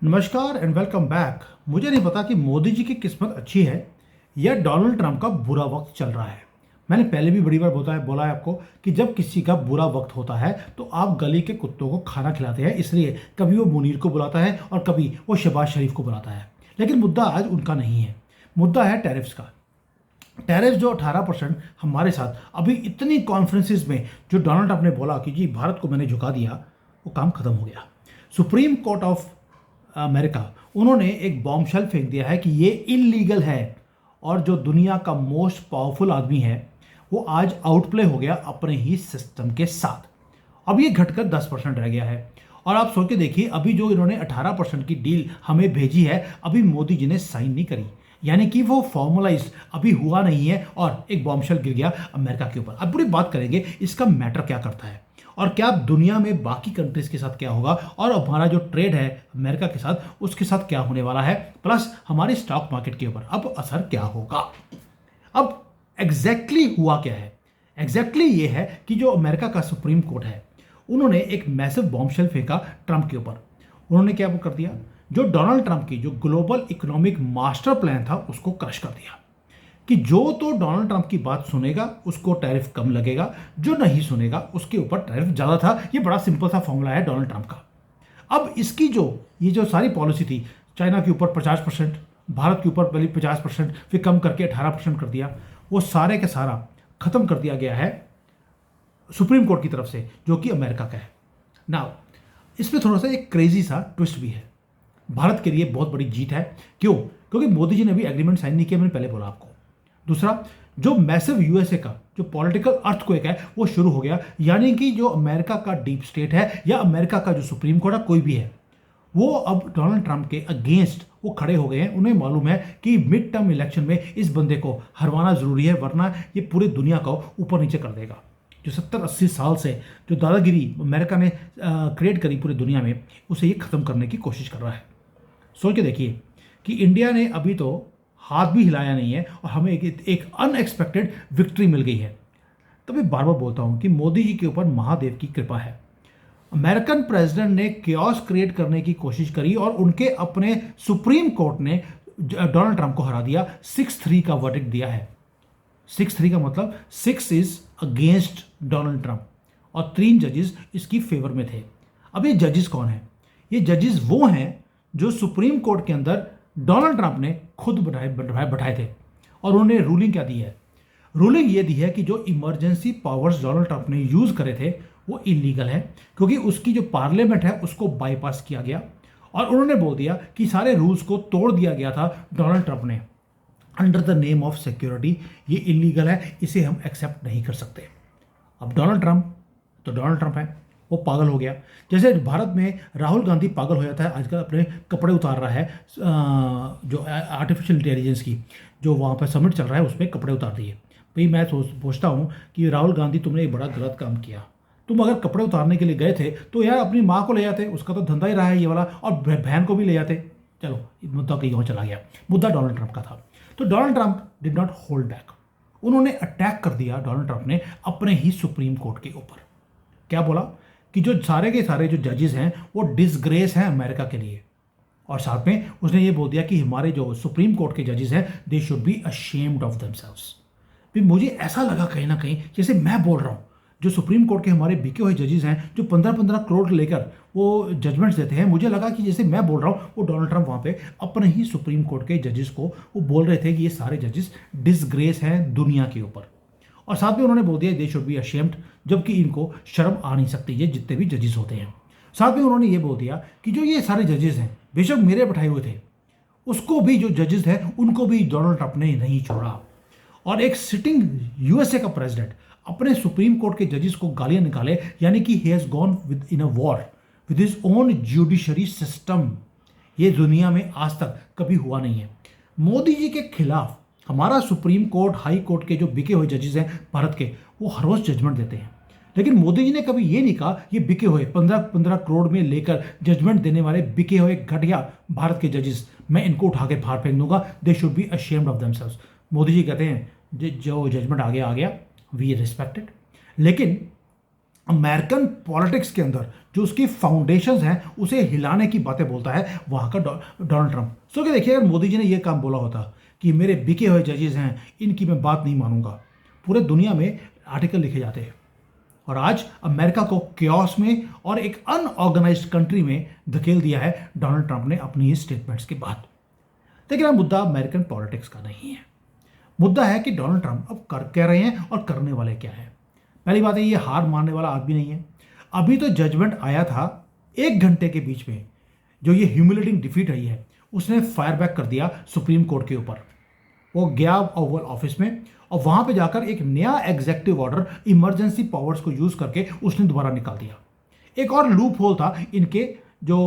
नमस्कार and welcome back. मुझे नहीं पता कि मोदी जी की किस्मत अच्छी है या डोनाल्ड ट्रंप का बुरा वक्त चल रहा है। मैंने पहले भी बड़ी बार बोला है आपको कि जब किसी का बुरा वक्त होता है तो आप गली के कुत्तों को खाना खिलाते हैं, इसलिए कभी वो मुनीर को बुलाता है और कभी वो शहबाज शरीफ को बुलाता है। लेकिन मुद्दा आज उनका नहीं है, मुद्दा है टैरिफ्स का। टैरिफ जो 18% हमारे साथ अभी इतनी कॉन्फ्रेंसिस में जो डोनाल्ड ट्रंप ने बोला कि जी भारत को मैंने झुका दिया, वो काम खत्म हो गया। सुप्रीम कोर्ट ऑफ अमेरिका, उन्होंने एक बॉम्बशेल फेंक दिया है कि ये इलीगल है और जो दुनिया का मोस्ट पावरफुल आदमी है वो आज आउटप्ले हो गया अपने ही सिस्टम के साथ। अब ये घटकर 10% रह गया है। और आप सोच के देखिए, अभी जो इन्होंने 18% की डील हमें भेजी है, अभी मोदी जी ने साइन नहीं करी, यानी कि वो फॉर्मलाइज अभी हुआ नहीं है और एक बॉम्बशेल गिर गया अमेरिका के ऊपर। अब पूरी बात करेंगे इसका मैटर क्या करता है और क्या दुनिया में बाकी कंट्रीज के साथ क्या होगा और हमारा जो ट्रेड है अमेरिका के साथ उसके साथ क्या होने वाला है, प्लस हमारी स्टॉक मार्केट के ऊपर अब असर क्या होगा। अब एग्जैक्टली हुआ क्या है? एग्जैक्टली ये है कि जो अमेरिका का सुप्रीम कोर्ट है, उन्होंने एक मैसिव बॉम्बशेल फेंका ट्रंप के ऊपर। उन्होंने क्या कर दिया, जो डोनाल्ड ट्रंप की जो ग्लोबल इकोनॉमिक मास्टर प्लान था उसको क्रश कर दिया कि जो तो डोनाल्ड ट्रंप की बात सुनेगा उसको टैरिफ कम लगेगा, जो नहीं सुनेगा उसके ऊपर टैरिफ ज़्यादा था। ये बड़ा सिंपल सा फॉर्मूला है डोनाल्ड ट्रंप का। अब इसकी ये जो सारी पॉलिसी थी, चाइना के ऊपर 50%, भारत के ऊपर पहले 50%, फिर कम करके 18% कर दिया, वो सारे के सारा खत्म कर दिया गया है सुप्रीम कोर्ट की तरफ से, जो कि अमेरिका का है। नाउ इसमें थोड़ा सा एक क्रेजी सा ट्विस्ट भी है। भारत के लिए बहुत बड़ी जीत है। क्यों? क्योंकि मोदी जी ने अभी एग्रीमेंट साइन नहीं किया, मैंने पहले बोला आपको। दूसरा, जो मैसिव यूएसए का जो पॉलिटिकल अर्थक्वेक है वो शुरू हो गया, यानी कि जो अमेरिका का डीप स्टेट है या अमेरिका का जो सुप्रीम कोर्ट है, कोई भी है, वो अब डोनाल्ड ट्रंप के अगेंस्ट वो खड़े हो गए हैं। उन्हें मालूम है कि मिड टर्म इलेक्शन में इस बंदे को हरवाना जरूरी है, वरना ये पूरी दुनिया को ऊपर नीचे कर देगा। जो 70-80 साल से जो दादागिरी अमेरिका ने क्रिएट करी पूरी दुनिया में, उसे ये खत्म करने की कोशिश कर रहा है। सोच के देखिए कि इंडिया ने अभी तो हाथ भी हिलाया नहीं है और हमें एक अनएक्सपेक्टेड विक्ट्री मिल गई है। तभी बार बार बोलता हूं कि मोदी जी के ऊपर महादेव की कृपा है। अमेरिकन प्रेसिडेंट ने केओस क्रिएट करने की कोशिश करी और उनके अपने सुप्रीम कोर्ट ने डोनाल्ड ट्रंप को हरा दिया, 6-3 का वर्डिक्ट दिया है। 6-3 का मतलब 6 इज अगेंस्ट डोनाल्ड ट्रंप और 3 जजेस इसकी फेवर में थे। अब ये जजेस कौन है? ये जजेस वो हैं जो सुप्रीम कोर्ट के अंदर डोनाल्ड ट्रंप ने खुद बैठाए थे। और उन्होंने रूलिंग क्या दी है? रूलिंग ये दी है कि जो इमरजेंसी पावर्स डोनाल्ड ट्रंप ने यूज करे थे वो इलीगल है, क्योंकि उसकी जो पार्लियामेंट है उसको बाईपास किया गया और उन्होंने बोल दिया कि सारे रूल्स को तोड़ दिया गया था डोनाल्ड ट्रंप ने under the name of security. ये इलीगल है, इसे हम एक्सेप्ट नहीं कर सकते। अब डोनाल्ड ट्रंप तो डोनाल्ड ट्रंप है, वो पागल हो गया। जैसे भारत में राहुल गांधी पागल हो जाता है, आजकल अपने कपड़े उतार रहा है, जो आर्टिफिशियल इंटेलिजेंस की जो वहाँ पर समिट चल रहा है उसमें कपड़े उतार दिए। भाई मैं सोचता हूँ कि राहुल गांधी तुमने एक बड़ा गलत काम किया। तुम अगर कपड़े उतारने के लिए गए थे तो यार अपनी माँ को ले जाते, उसका तो धंधा ही रहा है ये वाला, और बहन को भी ले जाते। चलो मुद्दा कहीं और चला गया, मुद्दा डोनाल्ड ट्रंप का था। तो Donald Trump did not hold back, उन्होंने अटैक कर दिया डोनाल्ड ट्रंप ने अपने ही सुप्रीम कोर्ट के ऊपर। क्या बोला कि जो सारे के सारे जो जजेस हैं वो डिसग्रेस हैं अमेरिका के लिए, और साथ में उसने ये बोल दिया कि हमारे जो सुप्रीम कोर्ट के जजेस हैं दे should be ashamed of themselves. भी मुझे ऐसा लगा कहीं ना कहीं जैसे मैं बोल रहा हूँ, जो सुप्रीम कोर्ट के हमारे बिके हुए जजेस हैं जो 15-15 करोड़ लेकर वो जजमेंट्स देते हैं, मुझे लगा कि जैसे मैं बोल रहा हूँ वो डोनाल्ड ट्रंप वहाँ पे अपने ही सुप्रीम कोर्ट के जजेस को वो बोल रहे थे कि ये सारे जजेस डिसग्रेस हैं दुनिया के ऊपर। और साथ में उन्होंने बोल दिया दे शुड बी अशेम्ड, जबकि इनको शर्म आ नहीं सकती ये जितने भी जजेस होते हैं। साथ में उन्होंने ये बोल दिया कि जो ये सारे जजेस हैं बेशक मेरे बैठाए हुए थे, उसको भी जो जजेस हैं उनको भी डोनाल्ड ट्रंप ने नहीं छोड़ा। और एक सिटिंग यूएसए का प्रेसिडेंट अपने सुप्रीम कोर्ट के जजेस को गालियां निकाले, यानी कि he has gone with in a war with his own judiciary system. ये दुनिया में आज तक कभी हुआ नहीं है। मोदी जी के खिलाफ हमारा सुप्रीम कोर्ट, हाई कोर्ट के जो बिके हुए जजेस हैं भारत के, वो हर रोज जजमेंट देते हैं। लेकिन मोदी जी ने कभी ये नहीं कहा ये बिके हुए 15-15 करोड़ में लेकर जजमेंट देने वाले बिके हुए घटिया भारत के जजेस, मैं इनको उठा के बाहर फेंक दूंगा, they should be ashamed of themselves. Modi ji कहते हैं जो जजमेंट आ गया, वी रिस्पेक्टेड। लेकिन अमेरिकन पॉलिटिक्स के अंदर जो उसकी फाउंडेशंस हैं उसे हिलाने की बातें बोलता है वहाँ का डोनाल्ड ट्रंप। सो कि देखिए, अगर मोदी जी ने ये काम बोला होता कि मेरे बिके हुए जजेस हैं, इनकी मैं बात नहीं मानूंगा, पूरे दुनिया में आर्टिकल लिखे जाते हैं। और आज अमेरिका को क्योस में और एक अनऑर्गेनाइज्ड कंट्री में धकेल दिया है डोनाल्ड ट्रंप ने अपनी इस स्टेटमेंट्स के बाद। लेकिन मुद्दा अमेरिकन पॉलिटिक्स का नहीं है। मुद्दा है कि डोनाल्ड ट्रंप अब कर क्या रहे हैं और करने वाले क्या है। पहली बात है, ये हार मानने वाला आदमी नहीं है। अभी तो जजमेंट आया था 1 घंटे के बीच में, जो ये ह्यूमिलेटिंग डिफीट रही है उसने फायर बैक कर दिया सुप्रीम कोर्ट के ऊपर। वो गया ओवल ऑफिस में और वहां पे जाकर एक नया एग्जेक्टिव ऑर्डर इमरजेंसी पावर्स को यूज करके उसने दोबारा निकाल दिया। एक और लूप होल था इनके जो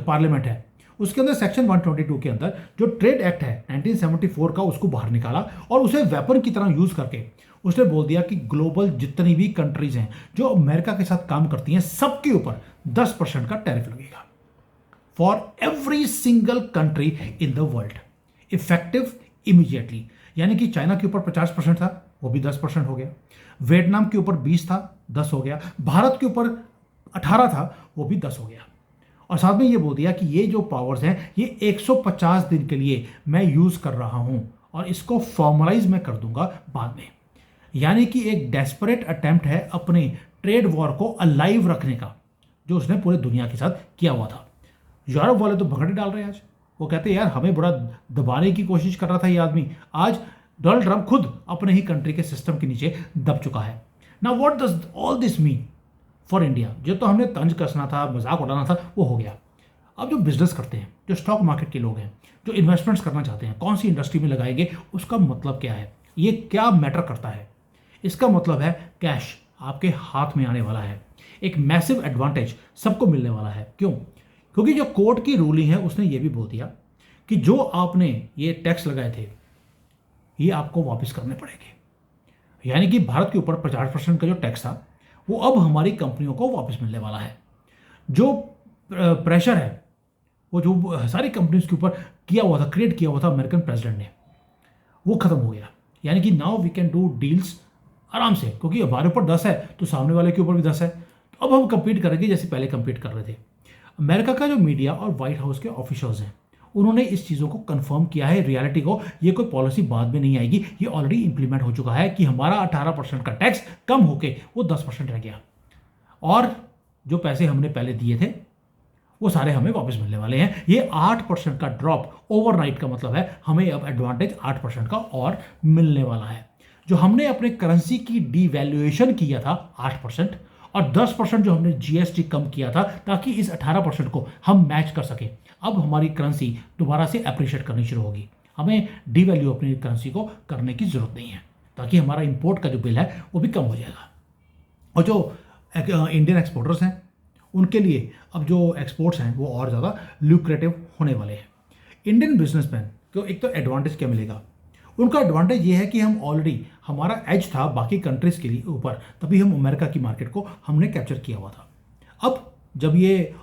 पार्लियामेंट है उसके अंदर, सेक्शन 122 के अंदर जो ट्रेड एक्ट है 1974 का, उसको बाहर निकाला और उसे वेपन की तरह यूज करके उसने बोल दिया कि ग्लोबल जितनी भी कंट्रीज हैं जो अमेरिका के साथ काम करती हैं सबके ऊपर 10% का टैरिफ लगेगा, for every single country in the world, effective immediately. यानी कि चाइना के ऊपर 50% था, वो भी 10% हो गया। वियतनाम के ऊपर 20 था, 10 हो गया। भारत के ऊपर 18 था, वो भी 10 हो गया। और साथ में ये बोल दिया कि ये जो पावर्स हैं ये 150 दिन के लिए मैं यूज कर रहा हूं और इसको फॉर्मलाइज मैं कर दूंगा बाद में। यानी कि एक डेस्परेट अटेम्प्ट है अपने ट्रेड वॉर को अलाइव रखने का, जो उसने पूरे दुनिया के साथ किया हुआ था। यूरोप वाले तो भगड़े डाल रहे हैं आज। वो कहते हैं यार हमें बड़ा दबाने की कोशिश कर रहा था ये आदमी, आज डोनाल्ड ट्रंप खुद अपने ही कंट्री के सिस्टम के नीचे दब चुका है। Now what does all this mean for India? जो तो हमने तंज कसना था, मजाक उड़ाना था, वो हो गया। अब जो बिजनेस करते हैं, जो स्टॉक मार्केट के लोग हैं, जो इन्वेस्टमेंट्स करना चाहते हैं, कौन सी इंडस्ट्री में लगाएंगे, उसका मतलब क्या है, ये क्या मैटर करता है? इसका मतलब है कैश आपके हाथ में आने वाला है, एक मैसिव एडवांटेज सबको मिलने वाला है। क्यों? क्योंकि जो कोर्ट की रूलिंग है उसने ये भी बोल दिया कि जो आपने ये टैक्स लगाए थे ये आपको वापस करने पड़ेंगे। यानी कि भारत के ऊपर 50% का जो टैक्स था वो अब हमारी कंपनियों को वापस मिलने वाला है। जो प्रेशर है वो जो सारी कंपनीज के ऊपर किया हुआ था, क्रिएट किया हुआ था अमेरिकन प्रेसिडेंट ने, वो खत्म हो गया। यानी कि now we can do deals आराम से, क्योंकि हमारे ऊपर 10 है तो सामने वाले के ऊपर भी 10 है। तो अब हम कंपीट करेंगे जैसे पहले कंपीट कर रहे थे। अमेरिका का जो मीडिया और व्हाइट हाउस के ऑफिशियल्स हैं उन्होंने इस चीज़ों को कंफर्म किया है, रियलिटी को। ये कोई पॉलिसी बाद में नहीं आएगी, ये ऑलरेडी इंप्लीमेंट हो चुका है कि हमारा 18% का टैक्स कम होके वो 10% रह गया और जो पैसे हमने पहले दिए थे वो सारे हमें वापस मिलने वाले हैं। ये 8% का ड्रॉप ओवरनाइट का मतलब है हमें अब एडवांटेज 8% का और मिलने वाला है। जो हमने अपने करेंसी की डिवैल्यूएशन किया था 8% और 10% जो हमने जीएसटी कम किया था ताकि इस 18% को हम मैच कर सके, अब हमारी करेंसी दोबारा से अप्रिशिएट करनी शुरू होगी। हमें डिवैल्यू अपनी करेंसी को करने की जरूरत नहीं है, ताकि हमारा इंपोर्ट का जो बिल है वो भी कम हो जाएगा। और जो इंडियन एक्सपोर्टर्स हैं उनके लिए अब जो एक्सपोर्ट्स हैं वो और ज़्यादा ल्यूक्रेटिव होने वाले हैं। इंडियन बिजनेसमैन को एक तो एडवांटेज क्या मिलेगा? उनका एडवांटेज ये है कि हम ऑलरेडी, हमारा एज था बाकी कंट्रीज़ के लिए ऊपर, तभी हम अमेरिका की मार्केट को हमने कैप्चर किया हुआ था। अब जब ये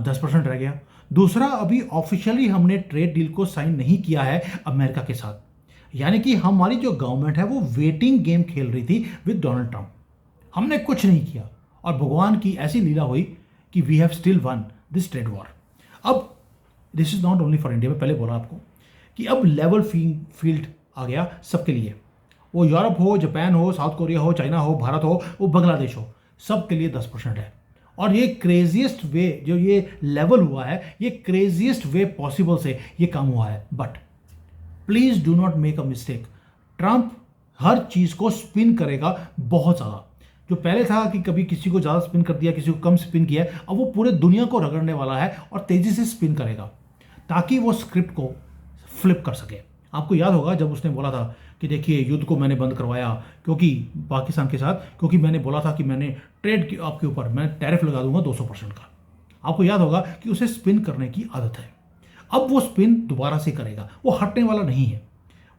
10% रह गया, दूसरा अभी ऑफिशियली हमने ट्रेड डील को साइन नहीं किया है अमेरिका के साथ। यानी कि हमारी जो गवर्नमेंट है वो वेटिंग गेम खेल रही थी विद डोनाल्ड ट्रंप। हमने कुछ नहीं किया और भगवान की ऐसी लीला हुई कि we have still won this trade war. अब this is not only for India, मैं पहले बोला आपको कि अब लेवल फील्ड आ गया सबके लिए। वो यूरोप हो, जापान हो, साउथ कोरिया हो, चाइना हो, भारत हो, वो बांग्लादेश हो, सबके लिए 10% है। और ये क्रेजिएस्ट वे जो ये लेवल हुआ है, ये क्रेजिएस्ट वे पॉसिबल से ये काम हुआ है। But please do not make a mistake, Trump हर चीज को स्पिन करेगा बहुत ज़्यादा। जो पहले था कि कभी किसी को ज़्यादा स्पिन कर दिया, किसी को कम स्पिन किया, अब वो पूरे दुनिया को रगड़ने वाला है और तेजी से स्पिन करेगा ताकि वो स्क्रिप्ट को फ्लिप कर सके। आपको याद होगा जब उसने बोला था कि देखिए युद्ध को मैंने बंद करवाया क्योंकि पाकिस्तान के साथ, क्योंकि मैंने बोला था कि मैंने ट्रेड की आपके ऊपर मैं टैरिफ लगा दूंगा 200% का। आपको याद होगा कि उसे स्पिन करने की आदत है। अब वो स्पिन दोबारा से करेगा, वो हटने वाला नहीं है।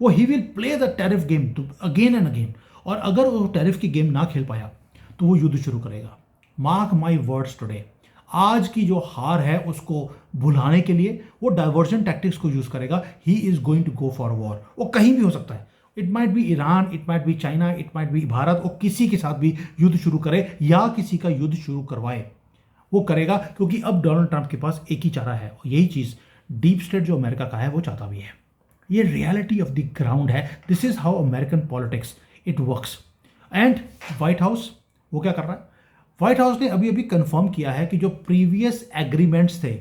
वो he will play the tariff game again and again. और अगर वो टैरिफ की गेम ना खेल पाया तो वो युद्ध शुरू करेगा। मार्क माई वर्ड्स टुडे, आज की जो हार है उसको भुलाने के लिए वो डाइवर्जन टैक्टिक्स को यूज करेगा। He is going to go for war. वो कहीं भी हो सकता है, it might be Iran, it might be China, it might be Bharat, वो किसी के साथ भी युद्ध शुरू करे या किसी का युद्ध शुरू करवाए, वो करेगा, क्योंकि अब डोनाल्ड ट्रंप के पास एक ही चारा है और यही चीज़ डीप स्टेट जो अमेरिका का है वो चाहता भी है। ये रियलिटी ऑफ द ग्राउंड है। This is how American politics it works. And white house वो क्या कर रहा है? व्हाइट हाउस ने अभी अभी कंफर्म किया है कि जो प्रीवियस एग्रीमेंट्स थे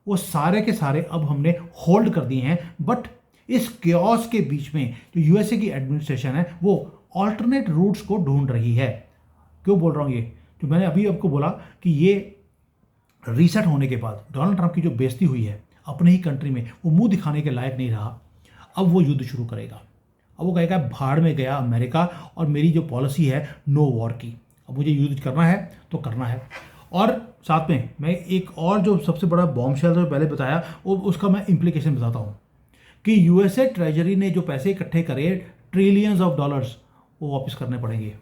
वो सारे के सारे अब हमने होल्ड कर दिए हैं, बट इस क्योस के बीच में जो यूएसए की एडमिनिस्ट्रेशन है वो ऑल्टरनेट रूट्स को ढूंढ रही है। क्यों बोल रहा हूँ ये? जो मैंने अभी आपको बोला कि ये रीसेट होने के बाद डोनाल्ड ट्रंप की जो बेइज्जती हुई है अपने ही कंट्री में, वो मुंह दिखाने के लायक नहीं रहा। अब वो युद्ध शुरू करेगा। अब वो कहेगा भाड़ में गया अमेरिका और मेरी जो पॉलिसी है नो वॉर की। अब मुझे युद्ध करना है तो करना है। और साथ में मैं एक और जो सबसे बड़ा बॉम्बशेल जो पहले बताया वो उसका मैं इम्प्लीकेशन बताता हूँ कि यूएसए ट्रेजरी ने जो पैसे इकट्ठे करे ट्रिलियंस ऑफ डॉलर्स वो वापस करने पड़ेंगे।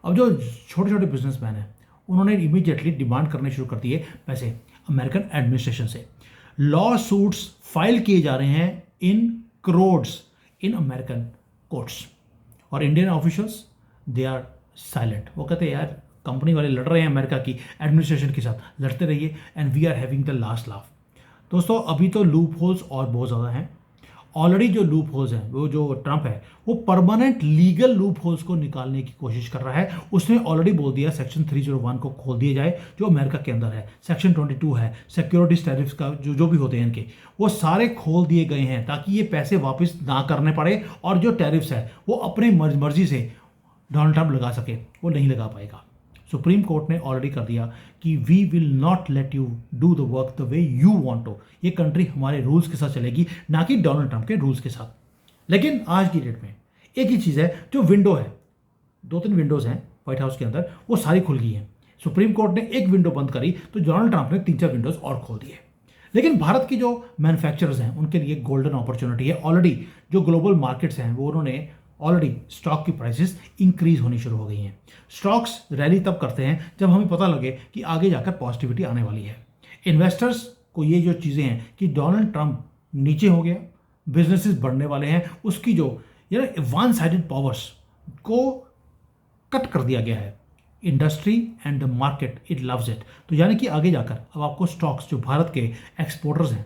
अब जो छोटे छोटे बिजनेसमैन हैं उन्होंने इमीडिएटली डिमांड करने शुरू कर दिए पैसे अमेरिकन एडमिनिस्ट्रेशन से। लॉ सूट्स फाइल किए जा रहे हैं in crores in American courts और Indian officials they are silent. वो कहते हैं यार कंपनी वाले लड़ रहे हैं अमेरिका की एडमिनिस्ट्रेशन के साथ, लड़ते रहिए and we are having the last laugh. दोस्तों अभी तो लूप होल्स और बहुत ज़्यादा हैं। ऑलरेडी जो लूप होल्स हैं वो जो ट्रंप है वो परमानेंट लीगल लूप होल्स को निकालने की कोशिश कर रहा है। उसने ऑलरेडी बोल दिया सेक्शन 301 को खोल दिया जाए जो अमेरिका के अंदर है। सेक्शन 22 है, सिक्योरिटीज टैरिफ्स का जो भी होते हैं इनके, वो सारे खोल दिए गए हैं ताकि ये पैसे वापस ना करने पड़े और जो टैरिफ्स है वो अपनी मर्जी से डोनाल्ड ट्रंप लगा सके, वो नहीं लगा पाएगा। सुप्रीम कोर्ट ने ऑलरेडी कर दिया कि we will not let you do the work the way you want to. ये कंट्री हमारे रूल्स के साथ चलेगी, ना कि डोनाल्ड ट्रंप के रूल्स के साथ। लेकिन आज की डेट में एक ही चीज़ है, जो विंडो है, 2-3 विंडोज़ हैं व्हाइट हाउस के अंदर, वो सारी खुल गई हैं। सुप्रीम कोर्ट ने एक विंडो बंद करी तो डोनाल्ड ट्रंप ने 3-4 विंडोज़ और खोल दिए। लेकिन भारत की जो मैन्युफैक्चरर्स हैं उनके लिए गोल्डन अपॉर्चुनिटी है। ऑलरेडी जो ग्लोबल मार्केट्स हैं वो उन्होंने ऑलरेडी स्टॉक की प्राइसेस इंक्रीज होनी शुरू हो गई हैं। स्टॉक्स रैली तब करते हैं जब हमें पता लगे कि आगे जाकर पॉजिटिविटी आने वाली है। इन्वेस्टर्स को ये जो चीज़ें हैं कि डोनाल्ड ट्रंप नीचे हो गया, बिजनेसेस बढ़ने वाले हैं, उसकी जो वन साइडेड पावर्स को कट कर दिया गया है। Industry and the market it loves it. तो यानी कि आगे जाकर अब आपको स्टॉक्स जो भारत के एक्सपोर्टर्स हैं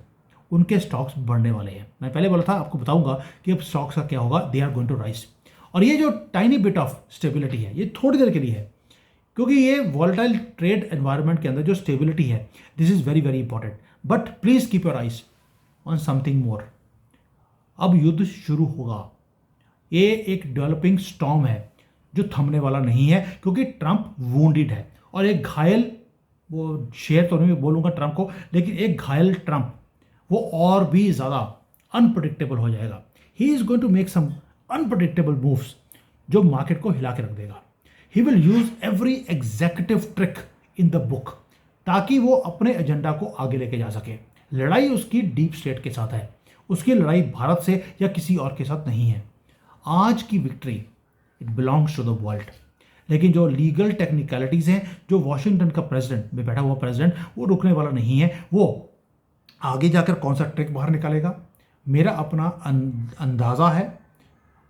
उनके स्टॉक्स बढ़ने वाले हैं। मैं पहले बोला था आपको बताऊंगा कि अब स्टॉक्स का क्या होगा, they are going to rise. और ये जो टाइनी बिट ऑफ स्टेबिलिटी है ये थोड़ी देर के लिए है, क्योंकि ये वॉलेटाइल ट्रेड एनवायरनमेंट के अंदर जो स्टेबिलिटी है this is very very important. But please keep your eyes on something more. अब युद्ध शुरू होगा। ये एक डेवलपिंग स्टॉर्म है जो थमने वाला नहीं है, क्योंकि ट्रंप वूंडेड है और एक घायल, वो शेर तो नहीं बोलूंगा ट्रंप को, लेकिन एक घायल ट्रंप वो और भी ज़्यादा अनप्रडिक्टेबल हो जाएगा। He is going to make some unpredictable moves जो मार्केट को हिला के रख देगा। He will use every executive trick in the book ताकि वो अपने एजेंडा को आगे लेके जा सके। लड़ाई उसकी डीप स्टेट के साथ है, उसकी लड़ाई भारत से या किसी और के साथ नहीं है। आज की victory it belongs to the world. लेकिन जो लीगल टेक्निकलिटीज हैं, जो वॉशिंगटन का प्रेसिडेंट में बैठा हुआ प्रेसिडेंट वो रुकने वाला नहीं है। वो आगे जाकर कौन सा ट्रिक बाहर निकालेगा, मेरा अपना अंदाज़ा है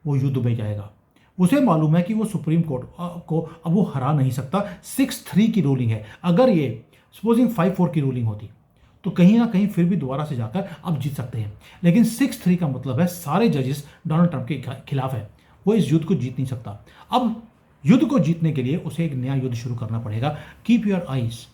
वो युद्ध में जाएगा। उसे मालूम है कि वो सुप्रीम कोर्ट को अब वो हरा नहीं सकता। 6-3 की रूलिंग है। अगर ये सपोजिंग 5-4 की रूलिंग होती तो कहीं ना कहीं फिर भी दोबारा से जाकर अब जीत सकते हैं। लेकिन 6-3 का मतलब है सारे जजेस डोनाल्ड ट्रंप के खिलाफ है, वो इस युद्ध को जीत नहीं सकता। अब युद्ध को जीतने के लिए उसे एक नया युद्ध शुरू करना पड़ेगा। Keep your eyes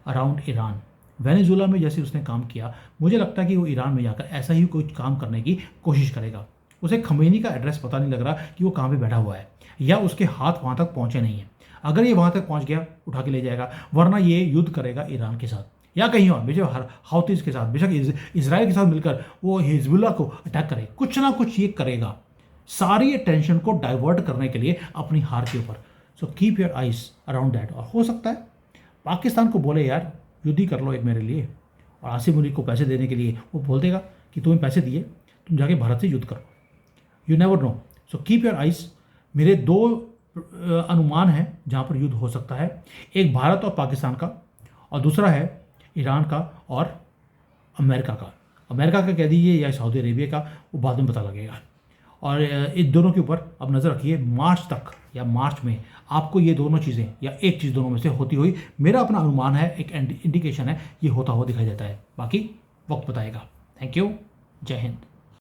around Iran. Venezuela में जैसे उसने काम किया, मुझे लगता है कि वो ईरान में जाकर ऐसा ही कोई काम करने की कोशिश करेगा। उसे खमेनी का एड्रेस पता नहीं लग रहा कि वो कहाँ पे बैठा हुआ है, या उसके हाथ वहाँ तक पहुँचे नहीं है। अगर ये वहाँ तक पहुँच गया उठा के ले जाएगा, वरना ये युद्ध करेगा ईरान के साथ या कहीं और, बेशक हाउतीज के साथ, बेशक इसराइल के साथ मिलकर वो हिजबुल्लाह को अटैक करे, कुछ ना कुछ ये करेगा सारी अटेंशन को डाइवर्ट करने के लिए अपनी हार के ऊपर। So keep your eyes around that. और हो सकता है पाकिस्तान को बोले यार युद्ध ही कर लो एक मेरे लिए, और आसिम मुनीर को पैसे देने के लिए वो बोल देगा कि तुम्हें पैसे दिए, तुम जाके भारत से युद्ध करो। You never know. So keep your eyes. मेरे 2 अनुमान हैं जहाँ पर युद्ध हो सकता है, एक भारत और पाकिस्तान का, और दूसरा है ईरान का और अमेरिका का। अमेरिका का कह दीजिए या सऊदी अरेबिया का, वो बाद में पता लगेगा। और इन दोनों के ऊपर अब नज़र रखिए, मार्च तक या मार्च में आपको ये दोनों चीज़ें या एक चीज़ दोनों में से होती हुई, मेरा अपना अनुमान है, एक इंडिकेशन है, ये होता हुआ दिखाई देता है। बाकी वक्त बताएगा। Thank you. जय हिंद।